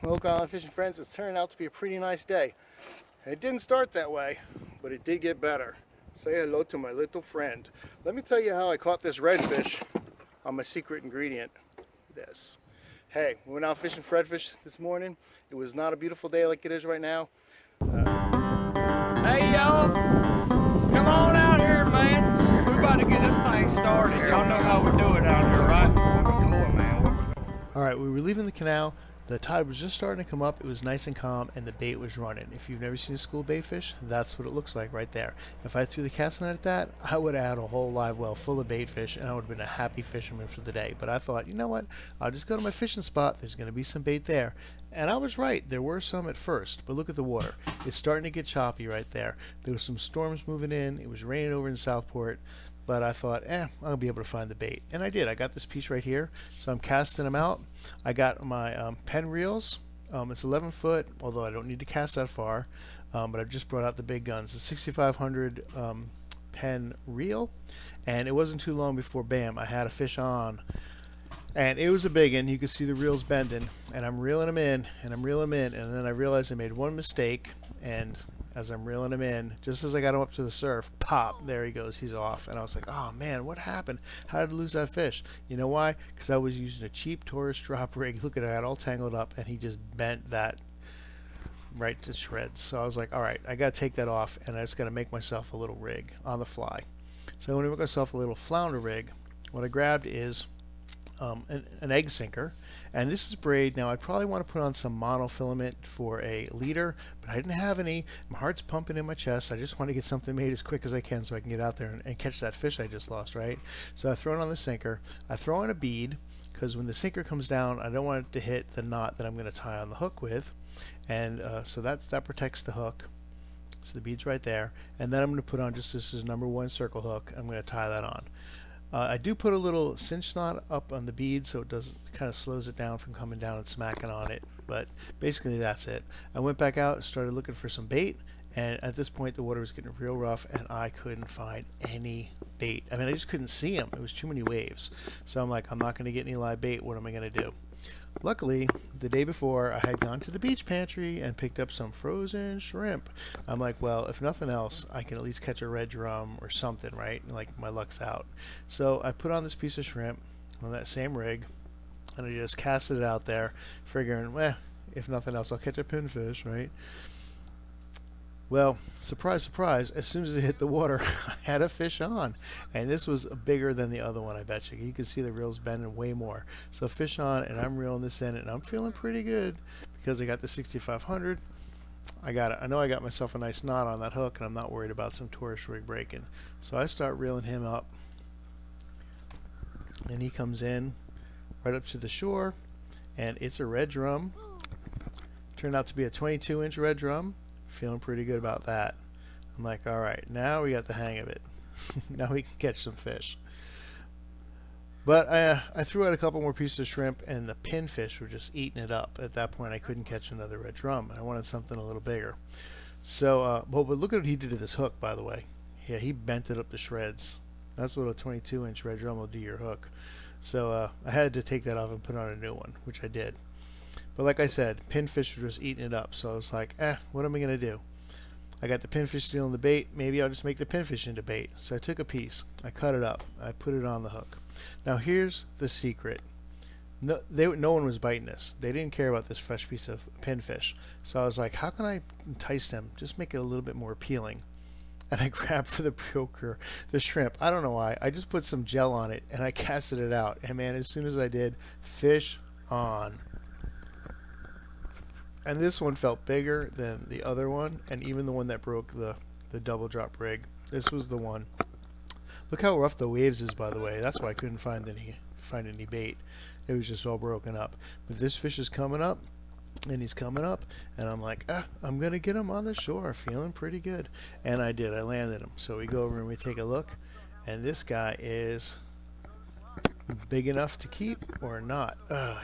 Oak Island fishing friends, it's turned out to be a pretty nice day. It didn't start that way, but it did get better. Say hello to my little friend. Let me tell you how I caught this redfish on my secret ingredient, this. Hey, we went out fishing for redfish this morning. It was not a beautiful day like it is right now. Hey y'all, come on out here, man. We're about to get this thing started. Y'all know how we do it out here, right? Where we going, man? All right, we were leaving the canal. The tide was just starting to come up. It was nice and calm, and the bait was running. If you've never seen a school bait fish, that's what it looks like right there. If I threw the cast net at that, I would have had a whole live well full of bait fish, and I would have been a happy fisherman for the day. But I thought, you know what? I'll just go to my fishing spot. There's going to be some bait there. And I was right. There were some at first, but look at the water. It's starting to get choppy right there. There were some storms moving in. It was raining over in Southport. But I thought, I'll be able to find the bait. And I did. I got this piece right here. So I'm casting them out. I got my Penn reels. It's 11 foot, although I don't need to cast that far. But I've just brought out the big guns. The 6500 Penn reel. And it wasn't too long before, bam, I had a fish on. And it was a big one. You could see the reels bending. And I'm reeling them in, and I'm reeling them in. And then I realized I made one mistake. And as I'm reeling him in, just as I got him up to the surf, pop, there he goes, he's off. And I was like, oh man, what happened? How did I lose that fish? You know why? Because I was using a cheap tourist drop rig. Look at that, all tangled up, and he just bent that right to shreds. So I was like, all right, I got to take that off, and I just got to make myself a little rig on the fly. So when I make myself a little flounder rig, what I grabbed is an egg sinker, and this is braid. Now I'd probably want to put on some monofilament for a leader, but I didn't have any. My heart's pumping in my chest. I just want to get something made as quick as I can so I can get out there and catch that fish I just lost, right? So I throw it on the sinker. I throw in a bead because when the sinker comes down, I don't want it to hit the knot that I'm going to tie on the hook with, and so that protects the hook. So the bead's right there, and then I'm going to put on, just this is number one circle hook. I'm going to tie that on. I do put a little cinch knot up on the bead so it does kind of slows it down from coming down and smacking on it. But basically that's it. I went back out and started looking for some bait, and at this point the water was getting real rough and I couldn't find any bait. I mean, I just couldn't see them. It was too many waves. So I'm like, I'm not going to get any live bait. What am I going to do? Luckily, the day before, I had gone to the Beach Pantry and picked up some frozen shrimp. I'm like, well, if nothing else, I can at least catch a red drum or something, right? Like, my luck's out. So I put on this piece of shrimp on that same rig, and I just casted it out there, figuring, if nothing else, I'll catch a pinfish, right? Well, surprise, surprise, as soon as it hit the water, I had a fish on. And this was bigger than the other one, I bet you. You can see the reels bending way more. So fish on, and I'm reeling this in, and I'm feeling pretty good because I got the 6500. I know I got myself a nice knot on that hook, and I'm not worried about some tourist rig breaking. So I start reeling him up, and he comes in right up to the shore, and it's a red drum. Turned out to be a 22-inch red drum. Feeling pretty good about that. I'm like, all right, now we got the hang of it. Now we can catch some fish. But I threw out a couple more pieces of shrimp, and the pinfish were just eating it up. At that point, I couldn't catch another red drum, and I wanted something a little bigger. So, but look at what he did to this hook, by the way. Yeah, he bent it up to shreds. That's what a 22-inch red drum will do to your hook. So I had to take that off and put on a new one, which I did. But like I said, pinfish were just eating it up. So I was like, what am I going to do? I got the pinfish stealing the bait. Maybe I'll just make the pinfish into bait. So I took a piece. I cut it up. I put it on the hook. Now here's the secret. No one was biting this. They didn't care about this fresh piece of pinfish. So I was like, how can I entice them? Just make it a little bit more appealing. And I grabbed for the broker the shrimp. I don't know why. I just put some gel on it and I casted it out. And man, as soon as I did, fish on. And this one felt bigger than the other one, and even the one that broke the double drop rig. This was the one. Look how rough the waves is, by the way. That's why I couldn't find any bait. It was just all broken up. But this fish is coming up, and he's coming up, and I'm like, I'm gonna get him on the shore, feeling pretty good. And I did. I landed him. So we go over and we take a look, and this guy is big enough to keep or not.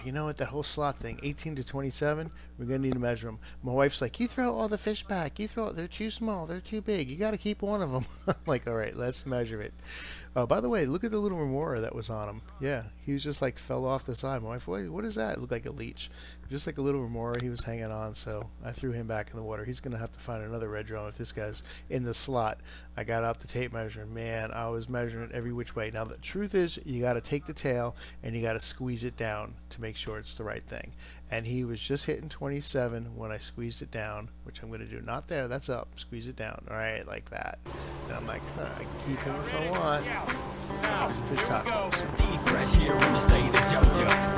You know what, that whole slot thing, 18 to 27, we're gonna need to measure them. My wife's like, you throw all the fish back, they're too small, they're too big, you got to keep one of them. I'm like, all right, let's measure it. Oh, by the way, look at the little remora that was on him. Yeah, he was just like fell off the side. My wife, what is that? It looked like a leech. Just like a little remora he was hanging on, so I threw him back in the water. He's going to have to find another red drum if this guy's in the slot. I got out the tape measure, and man, I was measuring it every which way. Now, the truth is, you got to take the tail and you got to squeeze it down to make sure it's the right thing. And he was just hitting 27 when I squeezed it down, which I'm going to do. Not there, that's up. Squeeze it down. All right, like that. And I'm like, I can keep him if I want. Some fish tacos. Deep fresh here in the state of Georgia.